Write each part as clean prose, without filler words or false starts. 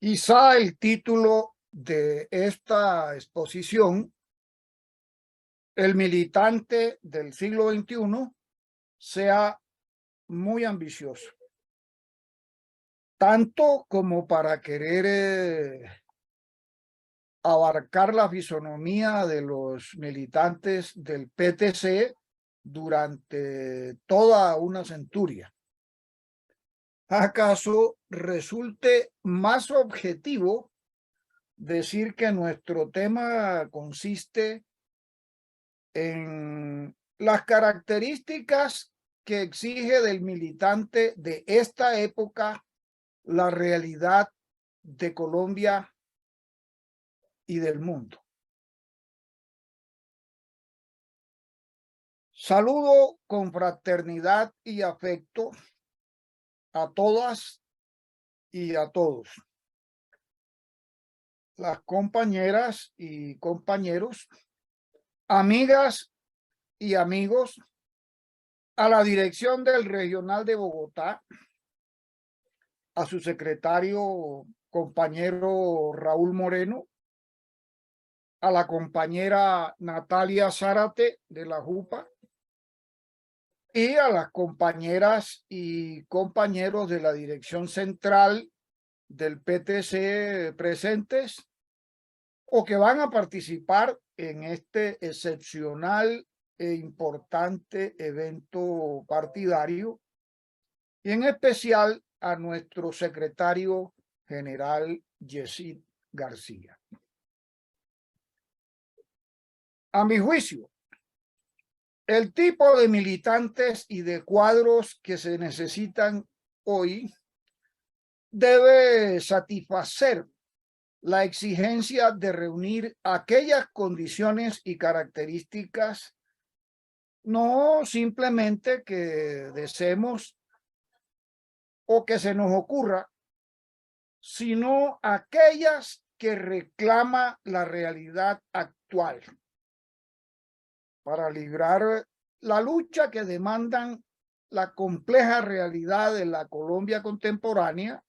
Quizá el título de esta exposición, El militante del siglo XXI, sea muy ambicioso, tanto como para querer abarcar la fisonomía de los militantes del PTC durante toda una centuria. ¿Acaso resulte más objetivo decir que nuestro tema consiste en las características que exige del militante de esta época la realidad de Colombia y del mundo? Saludo con fraternidad y afecto a todas y a todos, las compañeras y compañeros, amigas y amigos, a la dirección del Regional de Bogotá, a su secretario, compañero Raúl Moreno, a la compañera Natalia Zárate de la JUPA y a las compañeras y compañeros de la dirección central del PTC presentes o que van a participar en este excepcional e importante evento partidario, y en especial a nuestro secretario general Yesid García. A mi juicio, el tipo de militantes y de cuadros que se necesitan hoy debe satisfacer la exigencia de reunir aquellas condiciones y características no simplemente que deseemos o que se nos ocurra, sino aquellas que reclama la realidad actual para librar la lucha que demandan la compleja realidad de la Colombia contemporánea,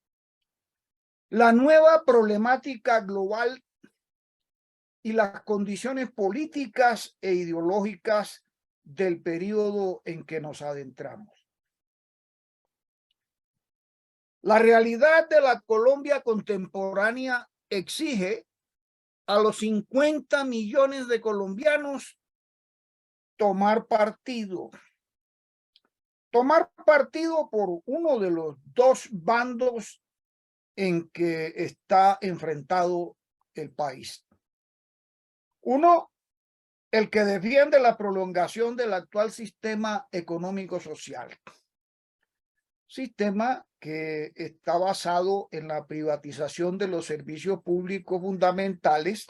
la nueva problemática global y las condiciones políticas e ideológicas del periodo en que nos adentramos. La realidad de la Colombia contemporánea exige a los 50 millones de colombianos tomar partido por uno de los dos bandos en que está enfrentado el país. Uno, el que defiende la prolongación del actual sistema económico-social, sistema que está basado en la privatización de los servicios públicos fundamentales,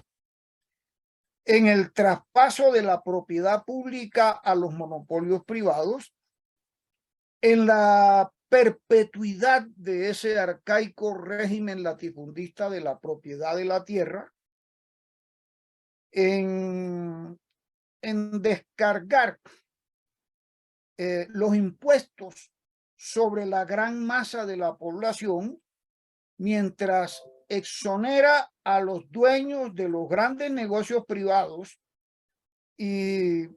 en el traspaso de la propiedad pública a los monopolios privados, en la perpetuidad de ese arcaico régimen latifundista de la propiedad de la tierra, en descargar los impuestos sobre la gran masa de la población, mientras exonera a los dueños de los grandes negocios privados y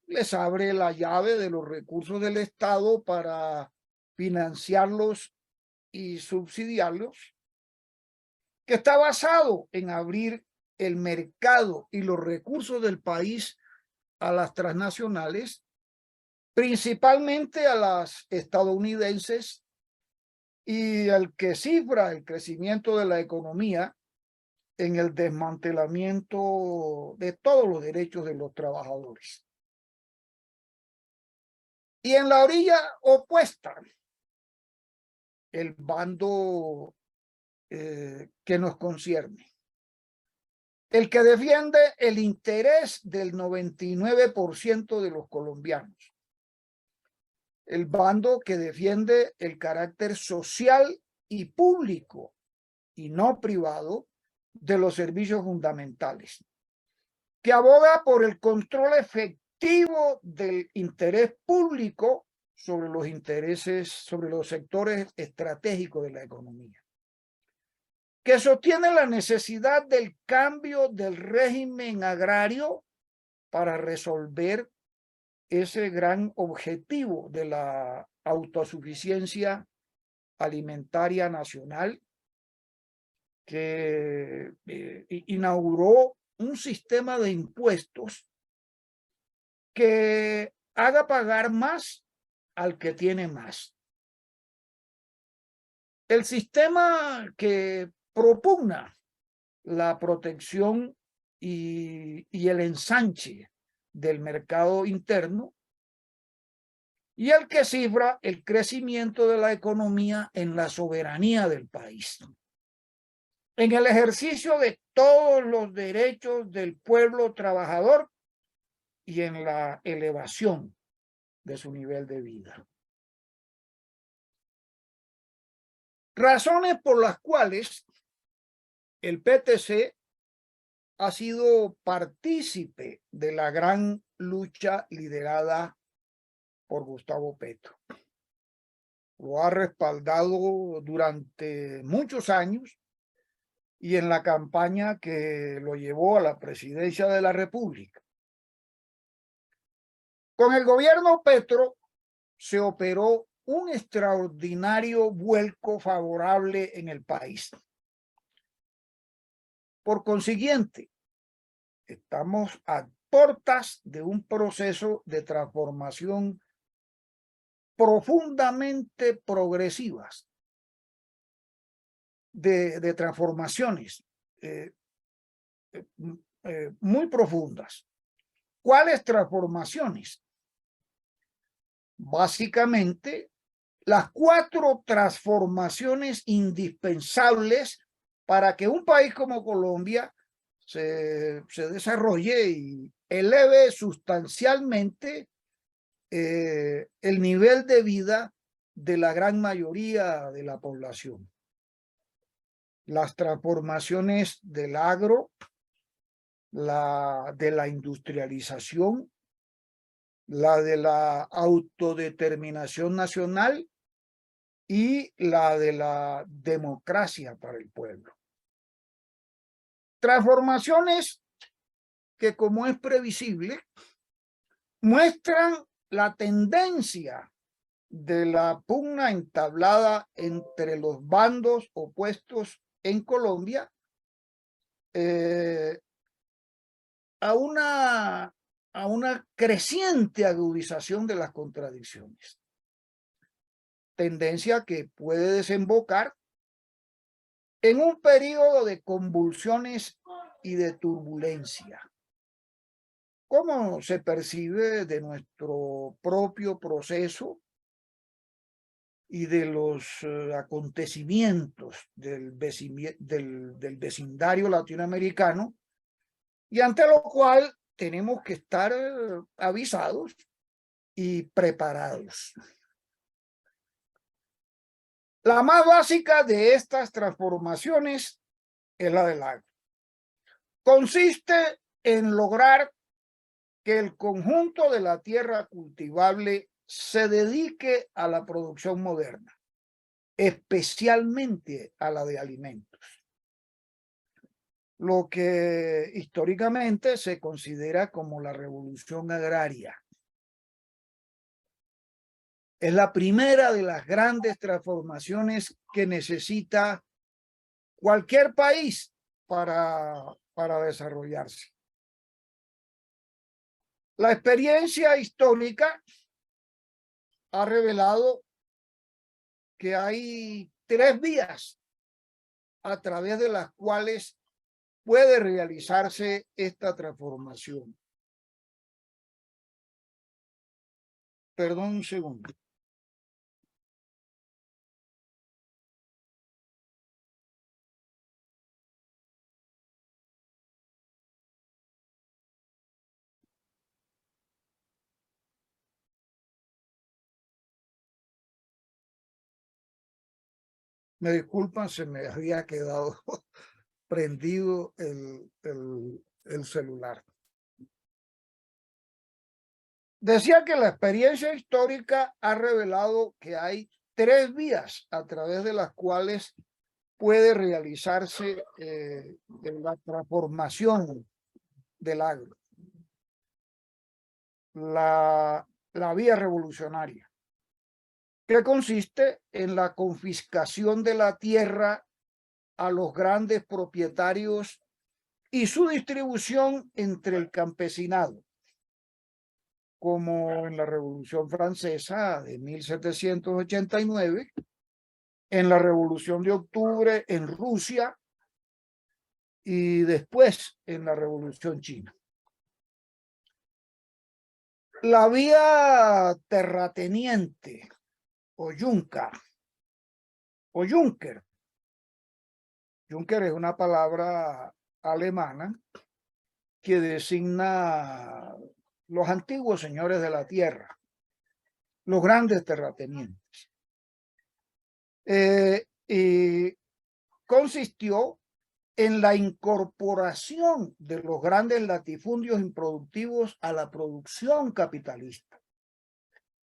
les abre la llave de los recursos del Estado para financiarlos y subsidiarlos, que está basado en abrir el mercado y los recursos del país a las transnacionales, principalmente a las estadounidenses, y el que cifra el crecimiento de la economía en el desmantelamiento de todos los derechos de los trabajadores. Y en la orilla opuesta, el bando que nos concierne, el que defiende el interés del 99% de los colombianos, el bando que defiende el carácter social y público y no privado de los servicios fundamentales, que aboga por el control efectivo del interés público sobre los intereses, sobre los sectores estratégicos de la economía. que sostiene la necesidad del cambio del régimen agrario para resolver ese gran objetivo de la autosuficiencia alimentaria nacional, que inauguró un sistema de impuestos que haga pagar más al que tiene más. El sistema que propugna la protección y el ensanche del mercado interno, y el que cifra el crecimiento de la economía en la soberanía del país, en el ejercicio de todos los derechos del pueblo trabajador y en la elevación de su nivel de vida. Razones por las cuales el PTC ha sido partícipe de la gran lucha liderada por Gustavo Petro. Lo ha respaldado durante muchos años y en la campaña que lo llevó a la presidencia de la República. Con el gobierno Petro se operó un extraordinario vuelco favorable en el país. Por consiguiente, estamos a puertas de un proceso de transformación profundamente progresivas, de transformaciones muy profundas. ¿Cuáles transformaciones? Básicamente, las 4 transformaciones indispensables para que un país como Colombia se desarrolle y eleve sustancialmente el nivel de vida de la gran mayoría de la población. Las transformaciones del agro, de la industrialización, la de la autodeterminación nacional y la de la democracia para el pueblo. Transformaciones que, como es previsible, muestran la tendencia de la pugna entablada entre los bandos opuestos en Colombia a una creciente agudización de las contradicciones. Tendencia que puede desembocar en un periodo de convulsiones y de turbulencia. ¿Cómo se percibe de nuestro propio proceso y de los acontecimientos del vecindario latinoamericano, y ante lo cual tenemos que estar avisados y preparados? La más básica de estas transformaciones es la del agro. Consiste en lograr que el conjunto de la tierra cultivable se dedique a la producción moderna, especialmente a la de alimentos, lo que históricamente se considera como la revolución agraria. Es la primera de las grandes transformaciones que necesita cualquier país para desarrollarse. La experiencia histórica ha revelado que hay 3 vías a través de las cuales puede realizarse esta transformación. Perdón un segundo. Me disculpan, se me había quedado prendido el celular. Decía que la experiencia histórica ha revelado que hay 3 vías a través de las cuales puede realizarse en la transformación del agro. La vía revolucionaria, que consiste en la confiscación de la tierra a los grandes propietarios y su distribución entre el campesinado, como en la Revolución Francesa de 1789, en la Revolución de Octubre en Rusia y después en la Revolución China. La vía terrateniente o yunca o Junker. Junker es una palabra alemana que designa los antiguos señores de la tierra, los grandes terratenientes. Y consistió en la incorporación de los grandes latifundios improductivos a la producción capitalista,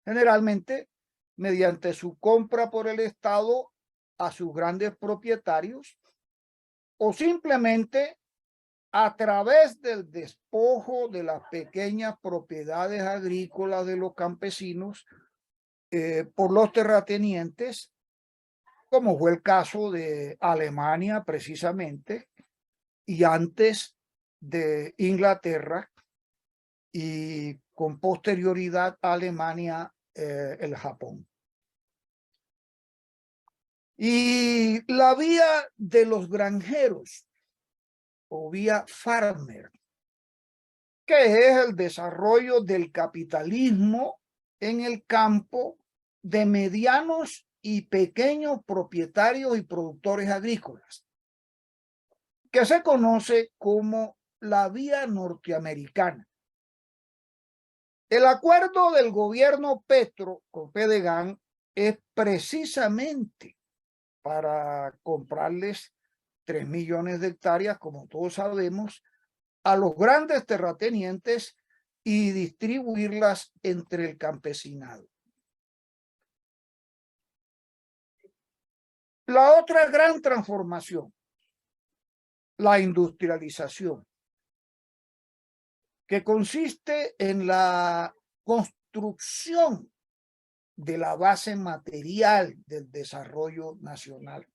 generalmente mediante su compra por el Estado a sus grandes propietarios o simplemente a través del despojo de las pequeñas propiedades agrícolas de los campesinos por los terratenientes, como fue el caso de Alemania precisamente, y antes de Inglaterra, y con posterioridad a Alemania, el Japón. Y la vía de los granjeros, o vía farmer, que es el desarrollo del capitalismo en el campo de medianos y pequeños propietarios y productores agrícolas, que se conoce como la vía norteamericana. El acuerdo del gobierno Petro con Fedegan es precisamente para comprarles 3 millones de hectáreas, como todos sabemos, a los grandes terratenientes y distribuirlas entre el campesinado. La otra gran transformación, la industrialización, que consiste en la construcción de la base material del desarrollo nacional.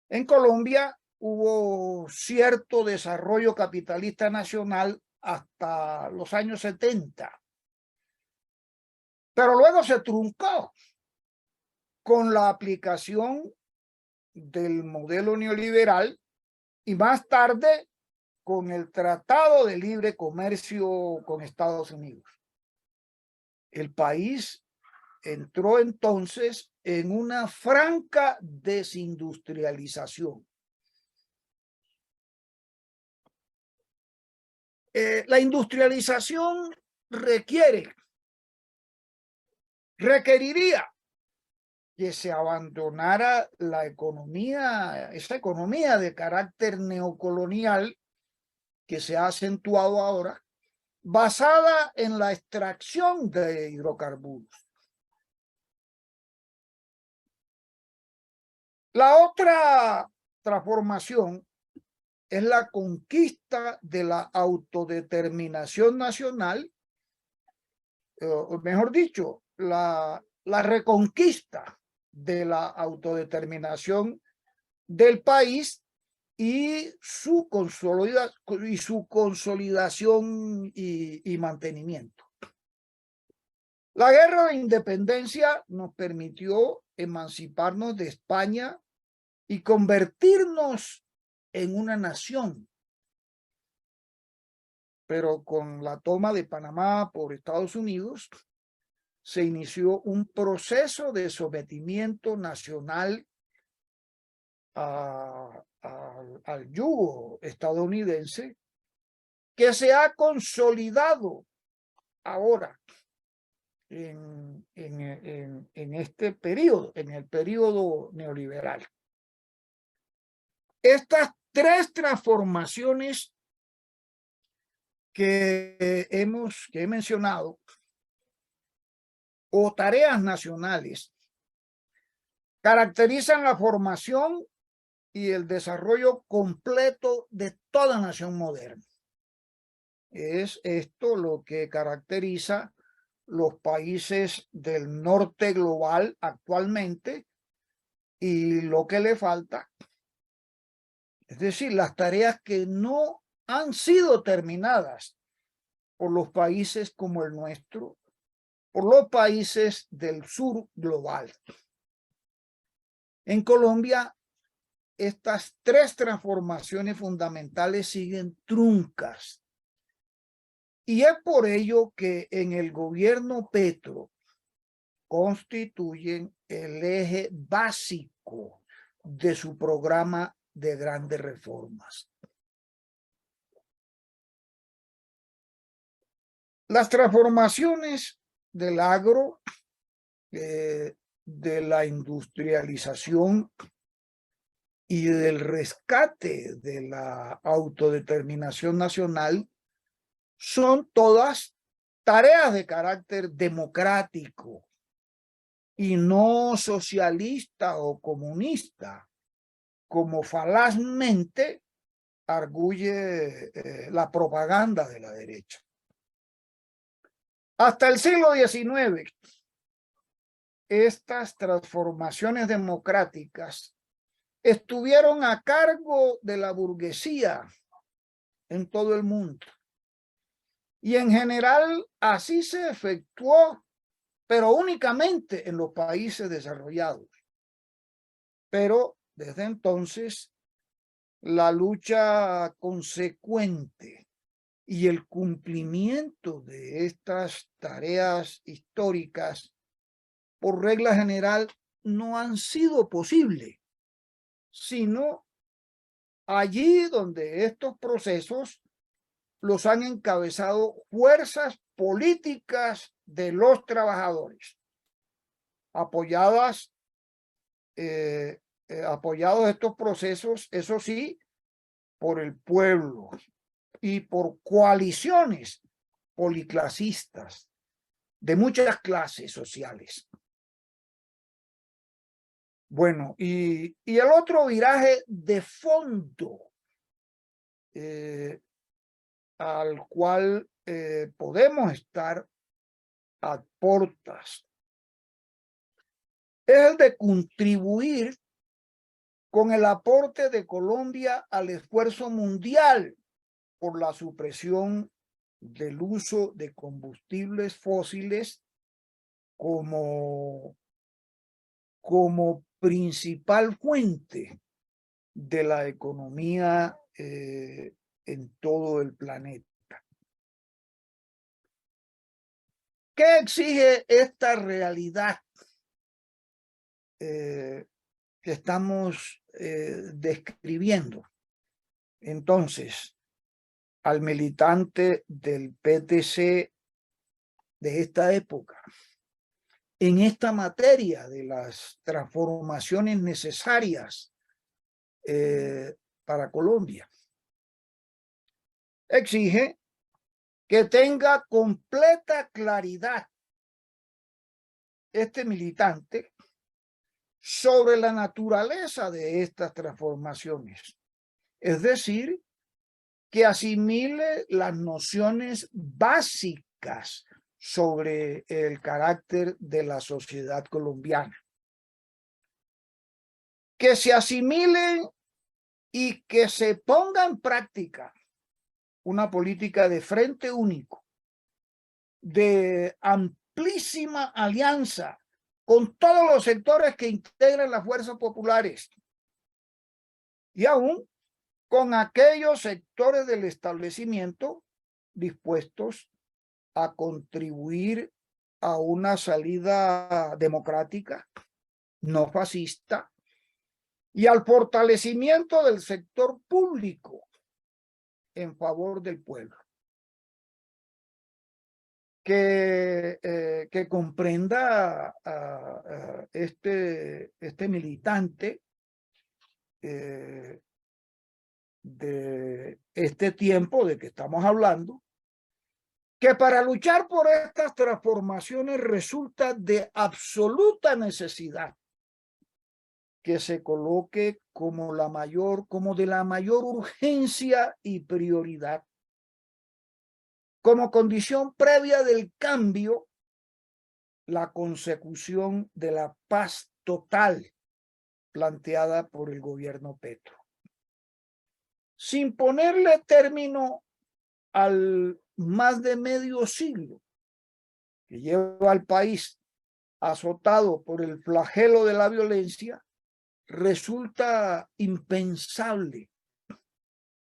En Colombia hubo cierto desarrollo capitalista nacional hasta los años 70, pero luego se truncó con la aplicación del modelo neoliberal y más tarde con el Tratado de Libre Comercio con Estados Unidos. El país entró entonces en una franca desindustrialización. La industrialización requeriría que se abandonara la economía, esa economía de carácter neocolonial que se ha acentuado ahora, basada en la extracción de hidrocarburos. La otra transformación es la conquista de la autodeterminación nacional, o mejor dicho, la reconquista de la autodeterminación del país y su consolidación y mantenimiento. La guerra de independencia nos permitió emanciparnos de España y convertirnos en una nación. Pero con la toma de Panamá por Estados Unidos, se inició un proceso de sometimiento nacional al yugo estadounidense que se ha consolidado ahora en este periodo, en el periodo neoliberal. Estas tres transformaciones que he mencionado, o tareas nacionales, caracterizan la formación y el desarrollo completo de toda nación moderna. Es esto lo que caracteriza los países del norte global actualmente y lo que le falta, es decir, las tareas que no han sido terminadas por los países como el nuestro, por los países del sur global. En Colombia, estas tres transformaciones fundamentales siguen truncas. Y es por ello que en el gobierno Petro constituyen el eje básico de su programa de grandes reformas. Las transformaciones del agro, de la industrialización y del rescate de la autodeterminación nacional son todas tareas de carácter democrático y no socialista o comunista, como falazmente arguye la propaganda de la derecha. Hasta el siglo XIX, estas transformaciones democráticas estuvieron a cargo de la burguesía en todo el mundo. Y en general así se efectuó, pero únicamente en los países desarrollados. Pero desde entonces, la lucha consecuente y el cumplimiento de estas tareas históricas, por regla general, no han sido posibles, sino allí donde estos procesos los han encabezado fuerzas políticas de los trabajadores, apoyados estos procesos, eso sí, por el pueblo y por coaliciones policlasistas de muchas clases sociales. Bueno, y el otro viraje de fondo al cual podemos estar a portas es el de contribuir con el aporte de Colombia al esfuerzo mundial por la supresión del uso de combustibles fósiles como principal fuente de la economía en todo el planeta. ¿Qué exige esta realidad que estamos describiendo? Entonces, al militante del PTC de esta época, en esta materia de las transformaciones necesarias para Colombia, exige que tenga completa claridad este militante sobre la naturaleza de estas transformaciones. Es decir, que asimile las nociones básicas sobre el carácter de la sociedad colombiana. Que se asimilen y que se ponga en práctica una política de frente único, de amplísima alianza con todos los sectores que integran las fuerzas populares y aún con aquellos sectores del establecimiento dispuestos a contribuir a una salida democrática, no fascista, y al fortalecimiento del sector público en favor del pueblo. Que comprenda a este militante de este tiempo de que estamos hablando, que para luchar por estas transformaciones resulta de absoluta necesidad que se coloque como de la mayor urgencia y prioridad, como condición previa del cambio, la consecución de la paz total planteada por el gobierno Petro. Sin ponerle término al más de medio siglo que lleva al país azotado por el flagelo de la violencia, resulta impensable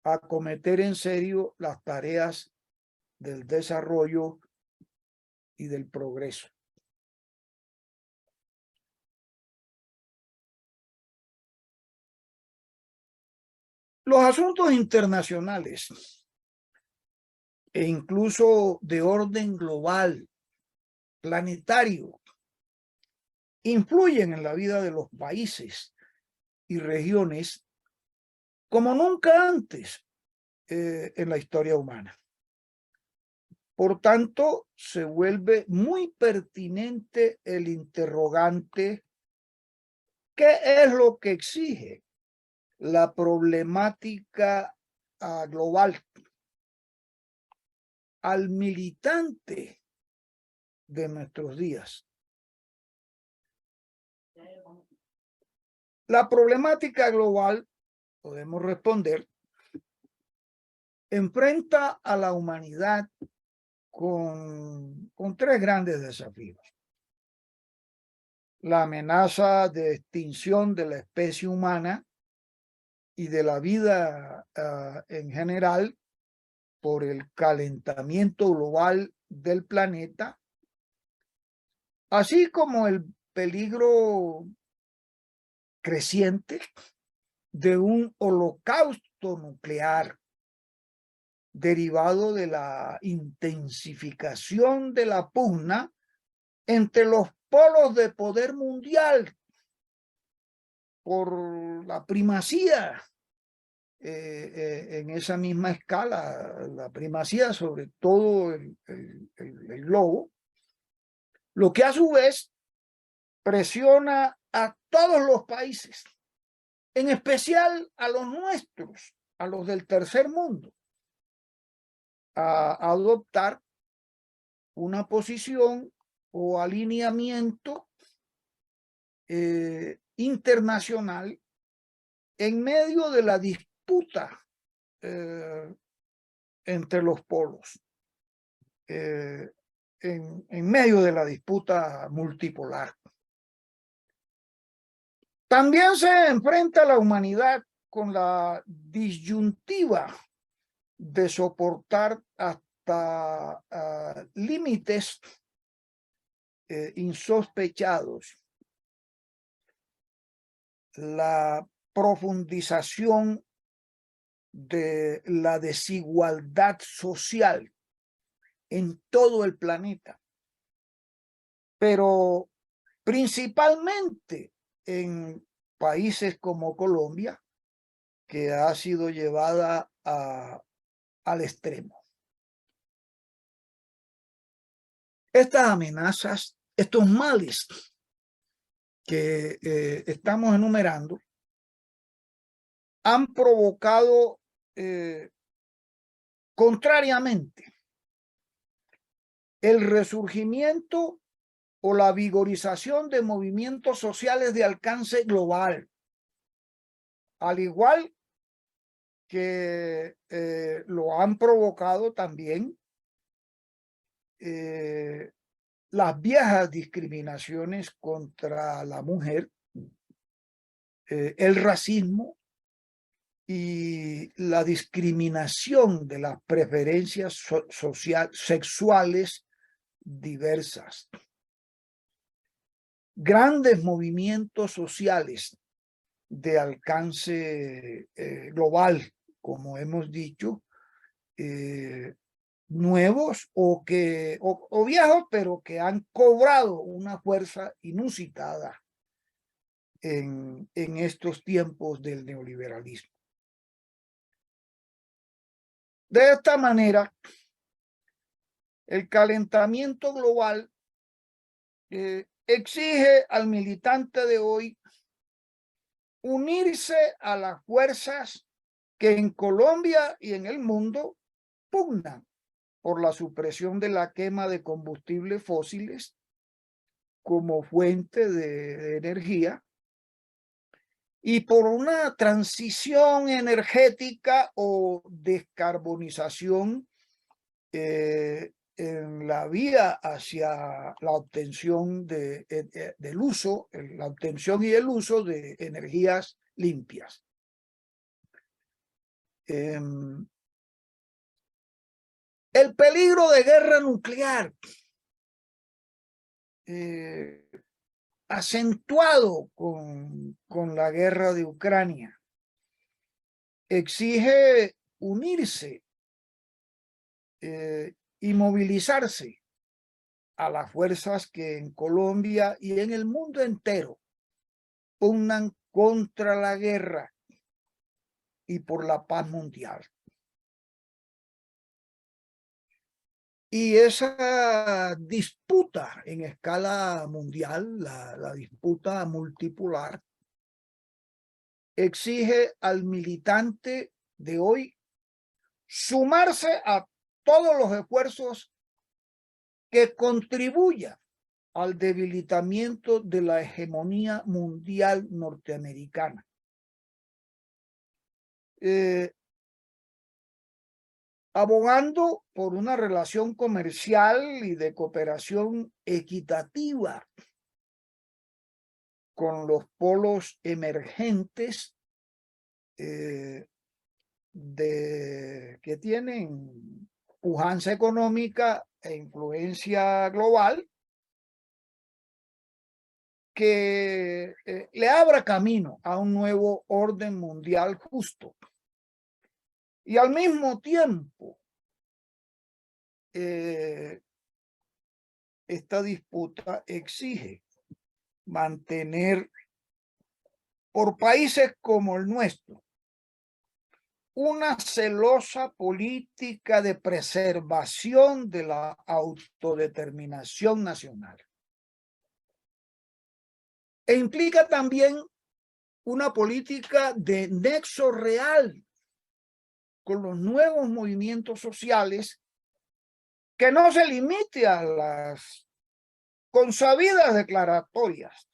acometer en serio las tareas del desarrollo y del progreso. Los asuntos internacionales e incluso de orden global, planetario, influyen en la vida de los países y regiones como nunca antes en la historia humana. Por tanto, se vuelve muy pertinente el interrogante: ¿qué es lo que exige la problemática global al militante de nuestros días? La problemática global, podemos responder, enfrenta a la humanidad con tres grandes desafíos: la amenaza de extinción de la especie humana y de la vida en general por el calentamiento global del planeta, así como el peligro creciente de un holocausto nuclear derivado de la intensificación de la pugna entre los polos de poder mundial por la primacía en esa misma escala, la primacía sobre todo el globo, lo que a su vez presiona a todos los países, en especial a los nuestros, a los del tercer mundo, a adoptar una posición o alineamiento internacional en medio de la disputa entre los polos, en medio de la disputa multipolar. También se enfrenta la humanidad con la disyuntiva de soportar hasta límites insospechados la profundización de la desigualdad social en todo el planeta, pero principalmente en países como Colombia, que ha sido llevada al extremo. Estas amenazas, estos males que estamos enumerando, han provocado contrariamente el resurgimiento o la vigorización de movimientos sociales de alcance global, al igual que lo han provocado también las viejas discriminaciones contra la mujer, el racismo y la discriminación de las preferencias sexuales diversas. Grandes movimientos sociales de alcance global, como hemos dicho, nuevos o viejos, pero que han cobrado una fuerza inusitada en estos tiempos del neoliberalismo. De esta manera, el calentamiento global exige al militante de hoy unirse a las fuerzas que en Colombia y en el mundo pugnan por la supresión de la quema de combustibles fósiles como fuente de energía y por una transición energética o descarbonización en la vía hacia la obtención del uso, la obtención y el uso de energías limpias. El peligro de guerra nuclear, acentuado con la guerra de Ucrania, exige unirse y movilizarse a las fuerzas que en Colombia y en el mundo entero pugnan contra la guerra y por la paz mundial. Y esa disputa en escala mundial, la disputa multipolar, exige al militante de hoy sumarse a todos los esfuerzos que contribuyan al debilitamiento de la hegemonía mundial norteamericana. Abogando por una relación comercial y de cooperación equitativa con los polos emergentes que tienen pujanza económica e influencia global, que le abra camino a un nuevo orden mundial justo. Y al mismo tiempo, esta disputa exige mantener por países como el nuestro una celosa política de preservación de la autodeterminación nacional. E implica también una política de nexo real con los nuevos movimientos sociales que no se limite a las consabidas declaratorias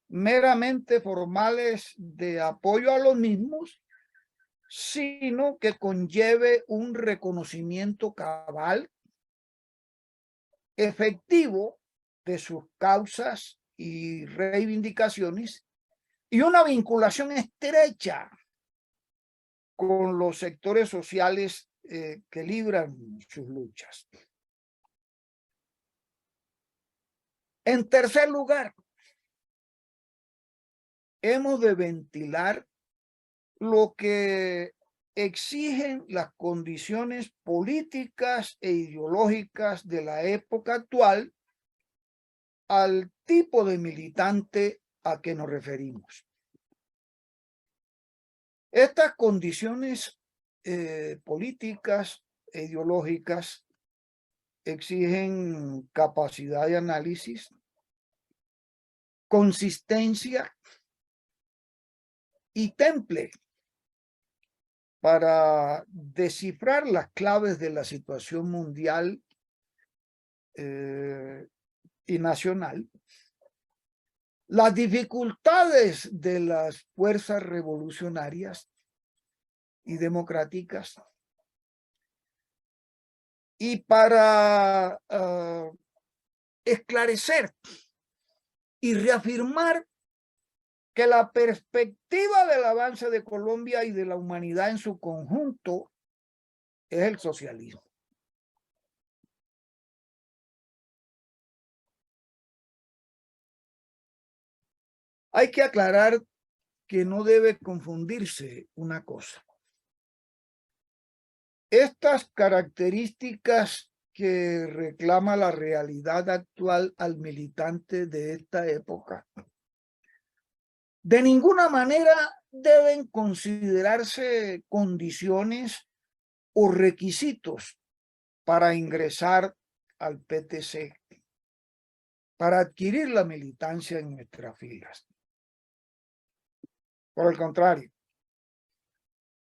meramente formales de apoyo a los mismos, sino que conlleve un reconocimiento cabal, efectivo de sus causas y reivindicaciones y una vinculación estrecha con los sectores sociales que libran sus luchas. En tercer lugar, hemos de ventilar lo que exigen las condiciones políticas e ideológicas de la época actual al tipo de militante a que nos referimos. Estas condiciones políticas e ideológicas exigen capacidad de análisis, consistencia y temple para descifrar las claves de la situación mundial y nacional, las dificultades de las fuerzas revolucionarias y democráticas, y para esclarecer y reafirmar que la perspectiva del avance de Colombia y de la humanidad en su conjunto es el socialismo. Hay que aclarar que no debe confundirse una cosa. Estas características que reclama la realidad actual al militante de esta época, de ninguna manera deben considerarse condiciones o requisitos para ingresar al PTC, para adquirir la militancia en nuestras filas. Por el contrario,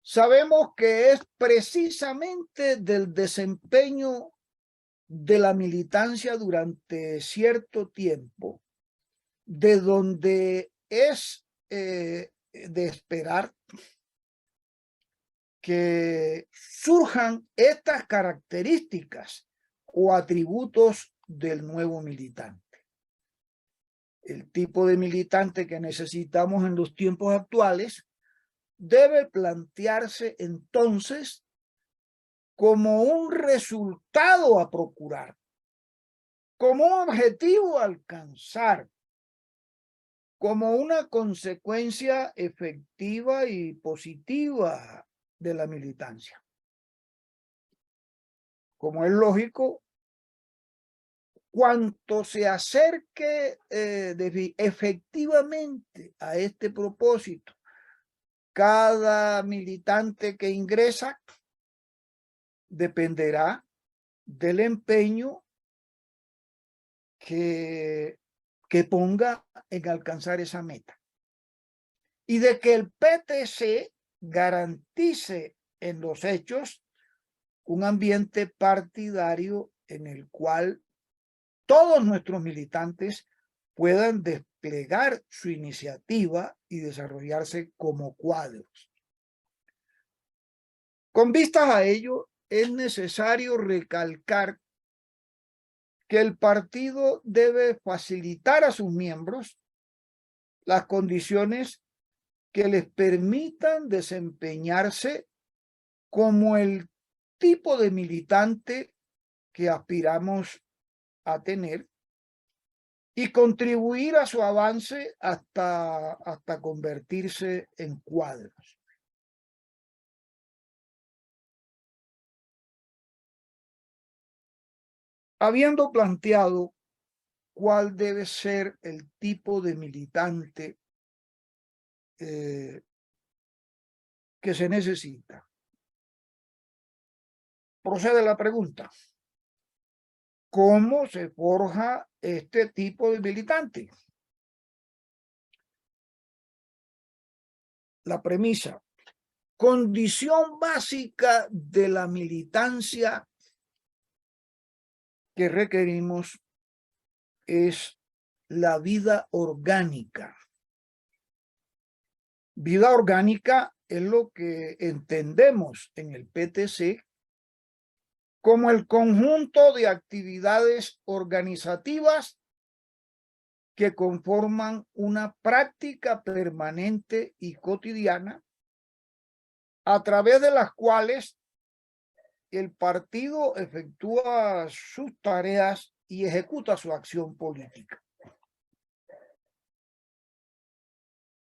sabemos que es precisamente del desempeño de la militancia durante cierto tiempo de donde es de esperar que surjan estas características o atributos del nuevo militante. El tipo de militante que necesitamos en los tiempos actuales debe plantearse entonces como un resultado a procurar, como un objetivo a alcanzar, como una consecuencia efectiva y positiva de la militancia. Como es lógico, cuanto se acerque efectivamente a este propósito, cada militante que ingresa dependerá del empeño que ponga en alcanzar esa meta y de que el PTC garantice en los hechos un ambiente partidario en el cual todos nuestros militantes puedan desplegar su iniciativa y desarrollarse como cuadros. Con vistas a ello, es necesario recalcar que el partido debe facilitar a sus miembros las condiciones que les permitan desempeñarse como el tipo de militante que aspiramos a tener y contribuir a su avance hasta convertirse en cuadros. Habiendo planteado cuál debe ser el tipo de militante que se necesita, procede la pregunta: ¿cómo se forja este tipo de militante? La premisa: condición básica de la militancia que requerimos es la vida orgánica. Vida orgánica es lo que entendemos en el PTC como el conjunto de actividades organizativas que conforman una práctica permanente y cotidiana a través de las cuales el partido efectúa sus tareas y ejecuta su acción política.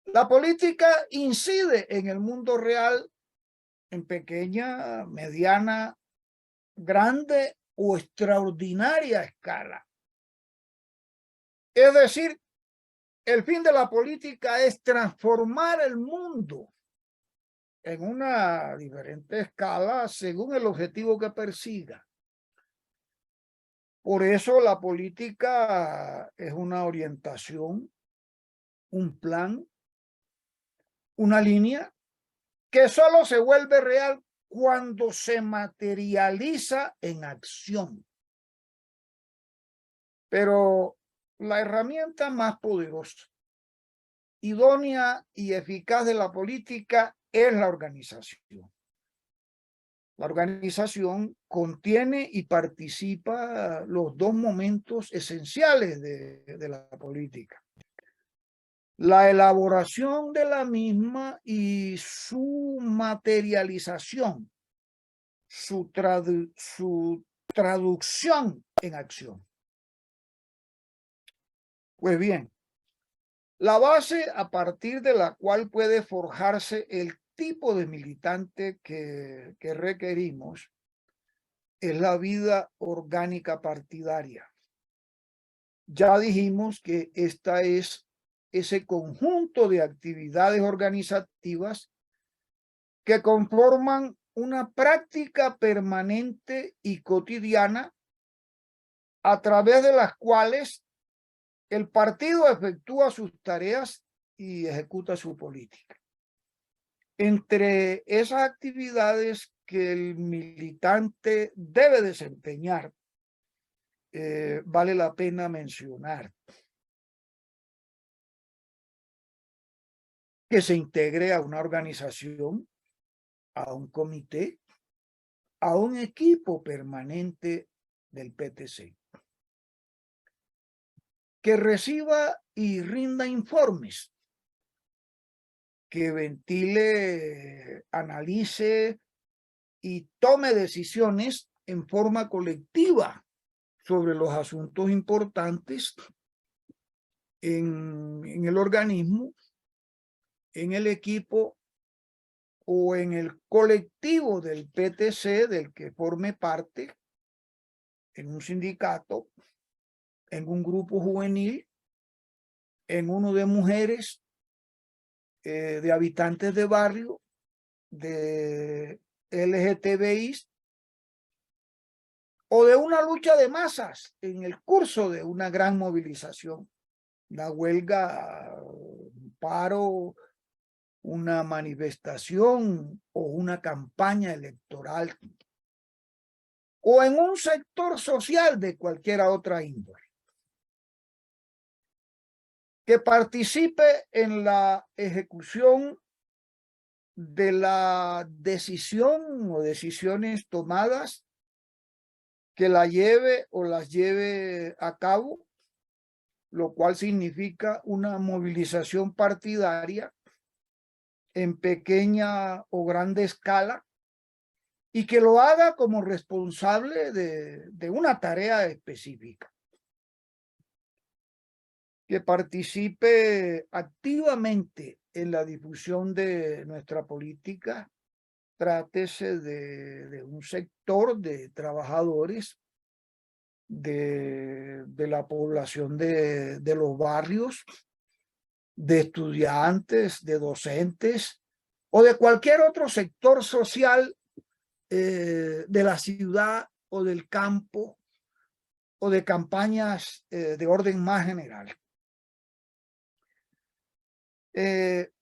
La política incide en el mundo real en pequeña, mediana, grande o extraordinaria escala. Es decir, el fin de la política es transformar el mundo en una diferente escala según el objetivo que persiga. Por eso la política es una orientación, un plan, una línea que solo se vuelve real cuando se materializa en acción. Pero la herramienta más poderosa, idónea y eficaz de la política es la organización. La organización contiene y participa los dos momentos esenciales de la política: la elaboración de la misma y su materialización, su traducción en acción. Pues bien, la base a partir de la cual puede forjarse el tipo de militante que requerimos es la vida orgánica partidaria. Ya dijimos que esta es ese conjunto de actividades organizativas que conforman una práctica permanente y cotidiana a través de las cuales el partido efectúa sus tareas y ejecuta su política. Entre esas actividades que el militante debe desempeñar, vale la pena mencionar que se integre a una organización, a un comité, a un equipo permanente del PTC, que reciba y rinda informes, que ventile, analice y tome decisiones en forma colectiva sobre los asuntos importantes en el organismo, en el equipo o en el colectivo del PTC del que forme parte, en un sindicato, en un grupo juvenil, en uno de mujeres, de habitantes de barrio, de LGTBI, o de una lucha de masas en el curso de una gran movilización, una huelga, un paro, una manifestación o una campaña electoral, o en un sector social de cualquier otra índole, que participe en la ejecución de la decisión o decisiones tomadas, que la lleve o las lleve a cabo, lo cual significa una movilización partidaria en pequeña o grande escala, y que lo haga como responsable de una tarea específica. Que participe activamente en la difusión de nuestra política, trátese de un sector de trabajadores, de la población de los barrios, de estudiantes, de docentes o de cualquier otro sector social de la ciudad o del campo, o de campañas de orden más general. Que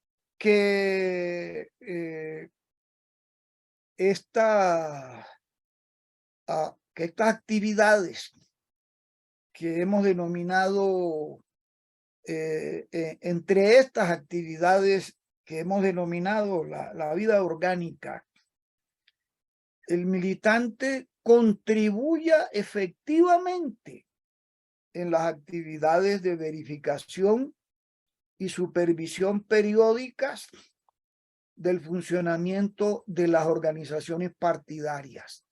estas actividades que hemos denominado, entre estas actividades que hemos denominado la vida orgánica, el militante contribuya efectivamente en las actividades de verificación y supervisión periódicas del funcionamiento de las organizaciones partidarias,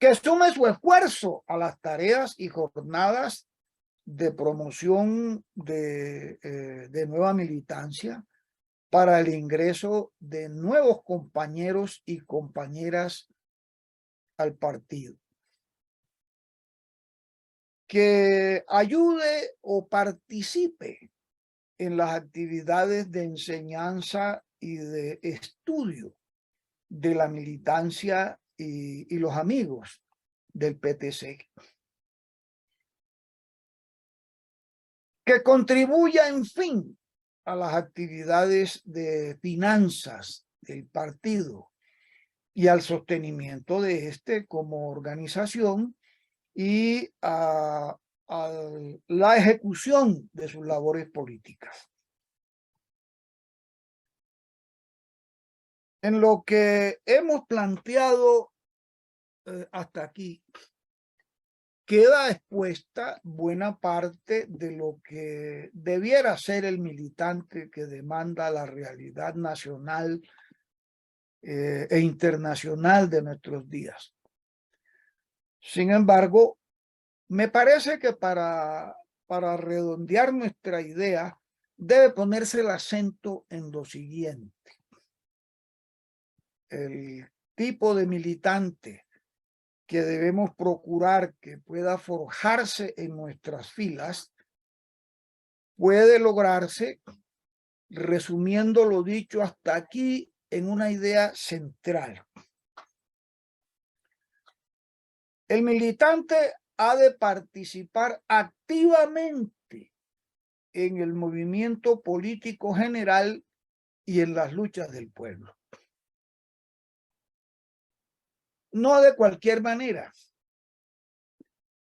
que sume su esfuerzo a las tareas y jornadas de promoción de nueva militancia para el ingreso de nuevos compañeros y compañeras al partido, que ayude o participe en las actividades de enseñanza y de estudio de la militancia y los amigos del PTC, que contribuya, en fin, a las actividades de finanzas del partido y al sostenimiento de este como organización, y a la ejecución de sus labores políticas. En lo que hemos planteado hasta aquí, queda expuesta buena parte de lo que debiera ser el militante que demanda la realidad nacional e internacional de nuestros días. Sin embargo, me parece que para redondear nuestra idea debe ponerse el acento en lo siguiente: el tipo de militante que debemos procurar que pueda forjarse en nuestras filas puede lograrse, resumiendo lo dicho hasta aquí, en una idea central. El militante ha de participar activamente en el movimiento político general y en las luchas del pueblo. No de cualquier manera,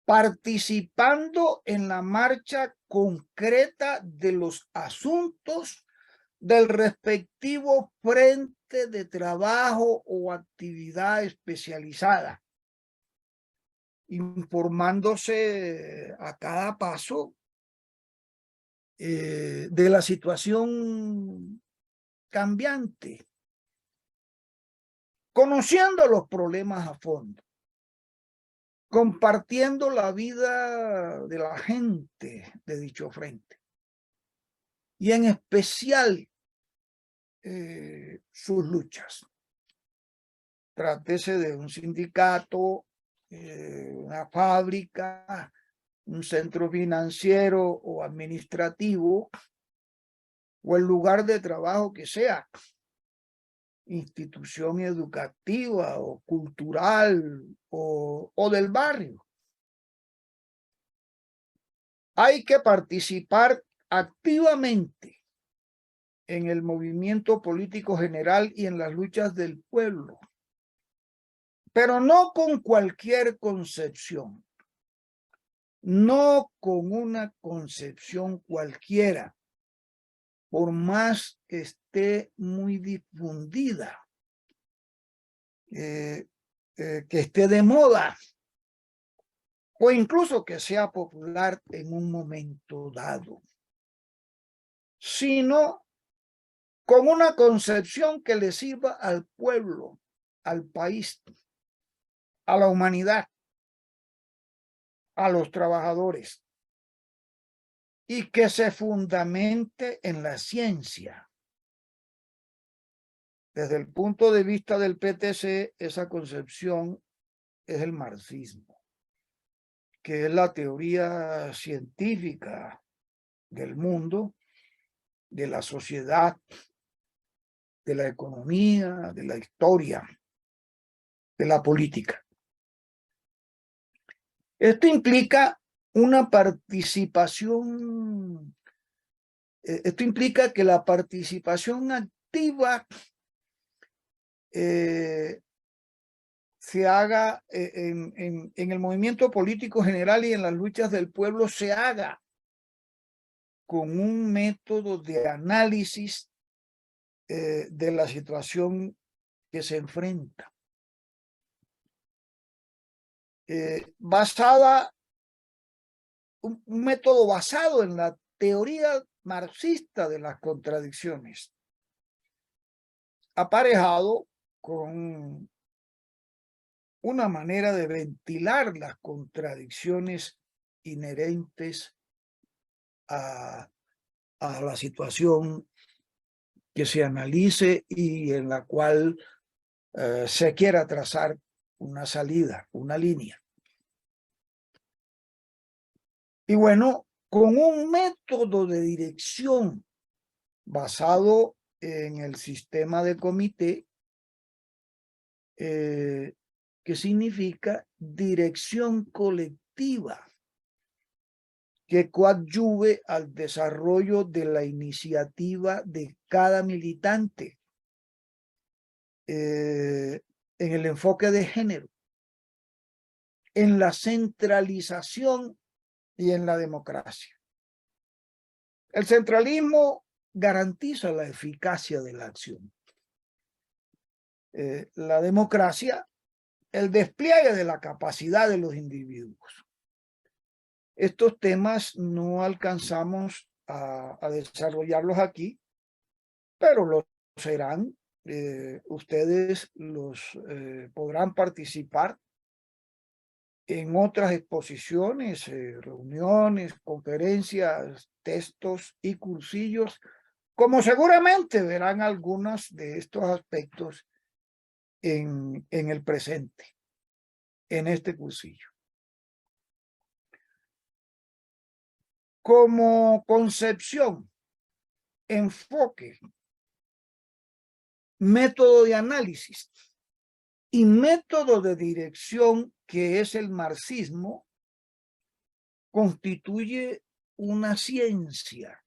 participando en la marcha concreta de los asuntos del respectivo frente de trabajo o actividad especializada, informándose a cada paso de la situación cambiante, conociendo los problemas a fondo, compartiendo la vida de la gente de dicho frente y en especial sus luchas. Trátese de un sindicato, una fábrica, un centro financiero o administrativo, o el lugar de trabajo que sea, institución educativa o cultural o del barrio. Hay que participar activamente en el movimiento político general y en las luchas del pueblo, pero no con cualquier concepción, no con una concepción cualquiera, por más que esté muy difundida, que esté de moda, o incluso que sea popular en un momento dado, sino con una concepción que le sirva al pueblo, al país, a la humanidad, a los trabajadores, y que se fundamente en la ciencia. Desde el punto de vista del PTC, esa concepción es el marxismo, que es la teoría científica del mundo, de la sociedad, de la economía, de la historia, de la política. Esto implica una participación, esto implica que la participación activa se haga en el movimiento político general y en las luchas del pueblo, se haga con un método de análisis de la situación que se enfrenta. Un método basado en la teoría marxista de las contradicciones, aparejado con una manera de ventilar las contradicciones inherentes a la situación que se analice y en la cual se quiera trazar una salida, una línea. Y bueno, con un método de dirección basado en el sistema de comité, que significa dirección colectiva, que coadyuve al desarrollo de la iniciativa de cada militante en el enfoque de género, en la centralización y en la democracia. El centralismo garantiza la eficacia de la acción. La democracia, el despliegue de la capacidad de los individuos. Estos temas no alcanzamos a desarrollarlos aquí, pero lo serán. Ustedes los podrán participar en otras exposiciones, reuniones, conferencias, textos y cursillos, como seguramente verán algunos de estos aspectos en el presente, en este cursillo. Como concepción, enfoque, método de análisis y método de dirección, que es el marxismo, constituye una ciencia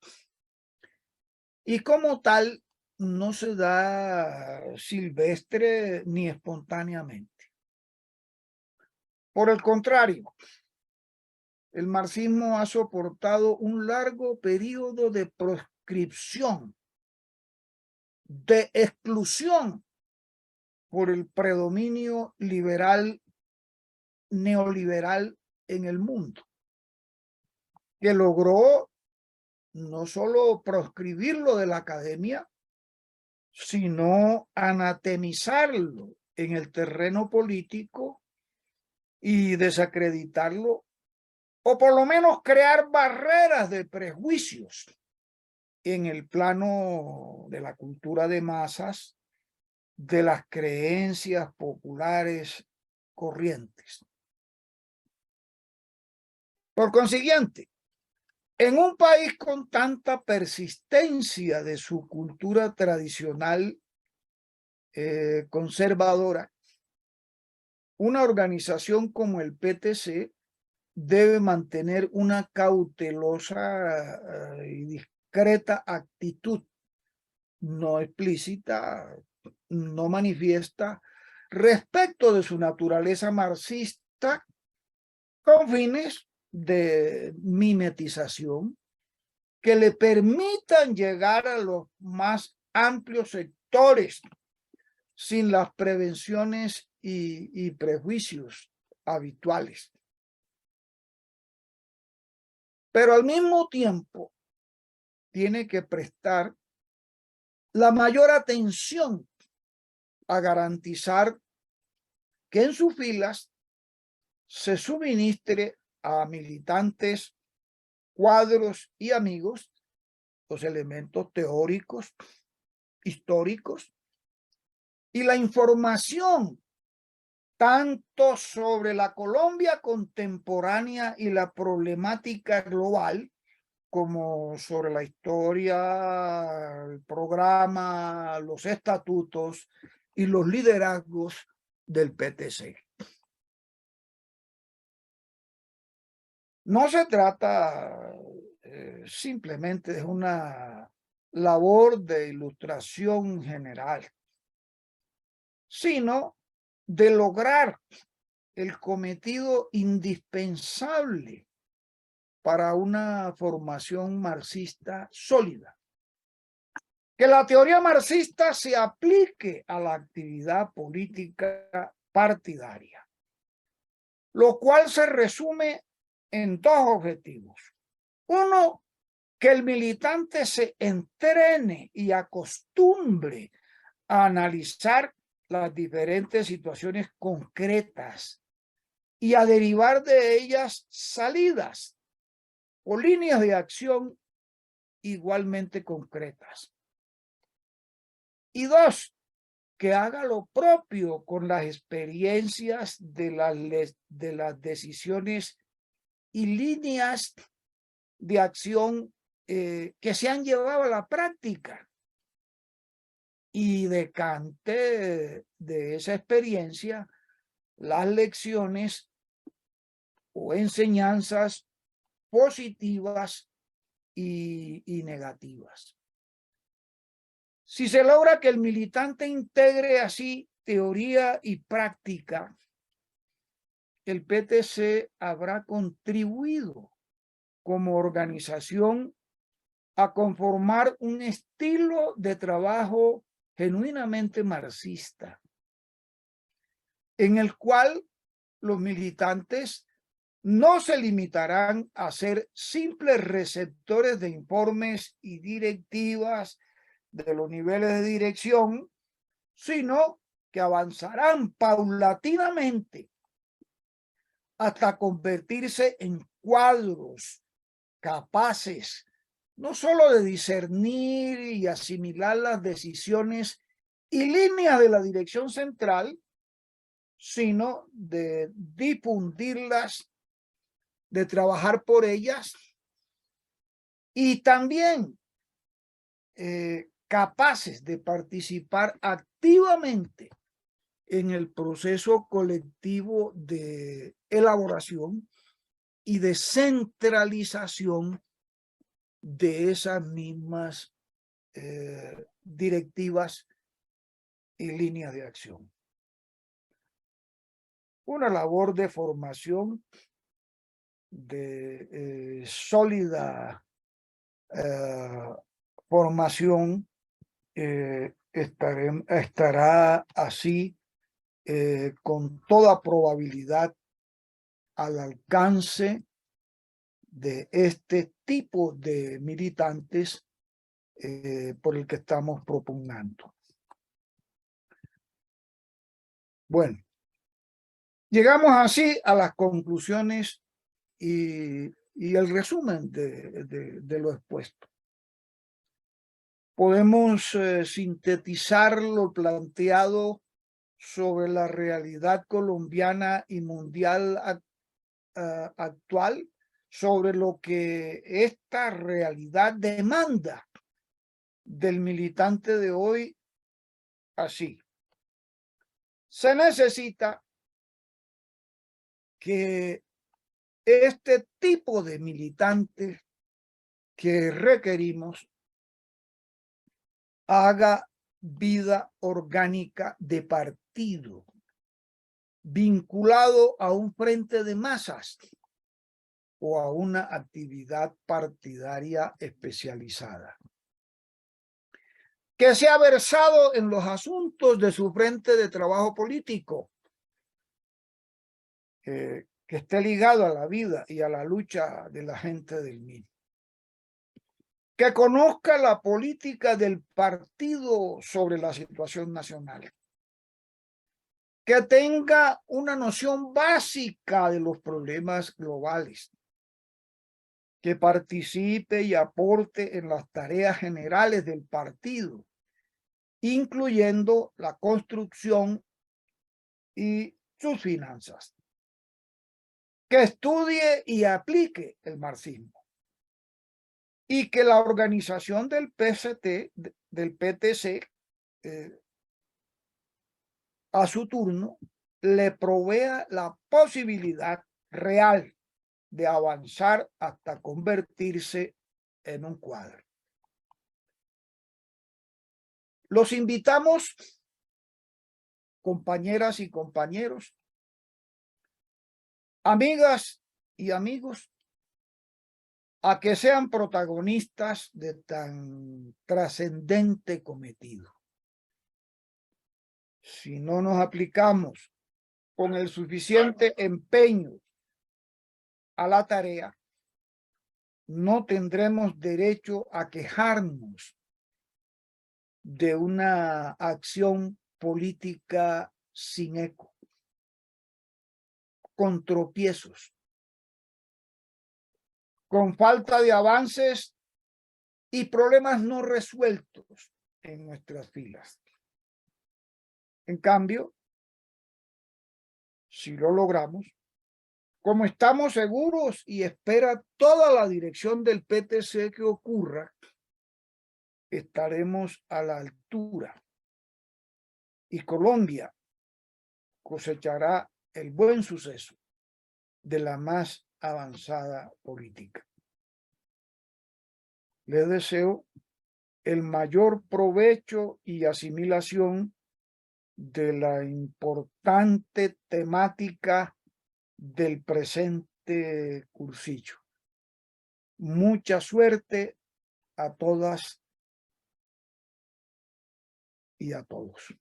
y como tal no se da silvestre ni espontáneamente. Por el contrario, el marxismo ha soportado un largo periodo de proscripción, de exclusión por el predominio neoliberal en el mundo, que logró no solo proscribirlo de la academia, sino anatemizarlo en el terreno político y desacreditarlo, o por lo menos crear barreras de prejuicios en el plano de la cultura de masas, de las creencias populares corrientes. Por consiguiente, en un país con tanta persistencia de su cultura tradicional conservadora, una organización como el PTC debe mantener una cautelosa y discreta actitud, no explícita, no manifiesta, respecto de su naturaleza marxista, con fines de mimetización que le permitan llegar a los más amplios sectores sin las prevenciones y prejuicios habituales. Pero al mismo tiempo tiene que prestar la mayor atención a garantizar que en sus filas se suministre a militantes, cuadros y amigos los elementos teóricos, históricos y la información tanto sobre la Colombia contemporánea y la problemática global, como sobre la historia, el programa, los estatutos y los liderazgos del PTC. No se trata simplemente de una labor de ilustración general, sino de lograr el cometido indispensable para una formación marxista sólida. Que la teoría marxista se aplique a la actividad política partidaria, lo cual se resume en dos objetivos. Uno, que el militante se entrene y acostumbre a analizar las diferentes situaciones concretas y a derivar de ellas salidas o líneas de acción igualmente concretas. Y dos, que haga lo propio con las experiencias de las decisiones y líneas de acción que se han llevado a la práctica y decante de esa experiencia las lecciones o enseñanzas positivas y negativas. Si se logra que el militante integre así teoría y práctica, el PTC habrá contribuido como organización a conformar un estilo de trabajo genuinamente marxista, en el cual los militantes no se limitarán a ser simples receptores de informes y directivas de los niveles de dirección, sino que avanzarán paulatinamente hasta convertirse en cuadros capaces no solo de discernir y asimilar las decisiones y líneas de la dirección central, sino de difundirlas, de trabajar por ellas y también capaces de participar activamente en el proceso colectivo de elaboración y de centralización de esas mismas directivas y líneas de acción. Una labor de formación, de sólida formación, estará así con toda probabilidad al alcance de este tipo de militantes por el que estamos propugnando. Bueno, llegamos así a las conclusiones y el resumen de lo expuesto. Podemos sintetizar lo planteado sobre la realidad colombiana y mundial actual, sobre lo que esta realidad demanda del militante de hoy, así. Se necesita que este tipo de militantes que requerimos haga vida orgánica de partido, vinculado a un frente de masas o a una actividad partidaria especializada, que sea versado en los asuntos de su frente de trabajo político, que esté ligado a la vida y a la lucha de la gente del mismo, que conozca la política del partido sobre la situación nacional, que tenga una noción básica de los problemas globales, que participe y aporte en las tareas generales del partido, incluyendo la construcción y sus finanzas, que estudie y aplique el marxismo, y que la organización del PTC, a su turno, le provea la posibilidad real de avanzar hasta convertirse en un cuadro. Los invitamos, compañeras y compañeros, amigas y amigos, a que sean protagonistas de tan trascendente cometido. Si no nos aplicamos con el suficiente empeño a la tarea, no tendremos derecho a quejarnos de una acción política sin eco, con tropiezos, con falta de avances y problemas no resueltos en nuestras filas. En cambio, si lo logramos, como estamos seguros y espera toda la dirección del PTC que ocurra, estaremos a la altura y Colombia cosechará el buen suceso de la más avanzada política. Les deseo el mayor provecho y asimilación de la importante temática del presente cursillo. Mucha suerte a todas y a todos.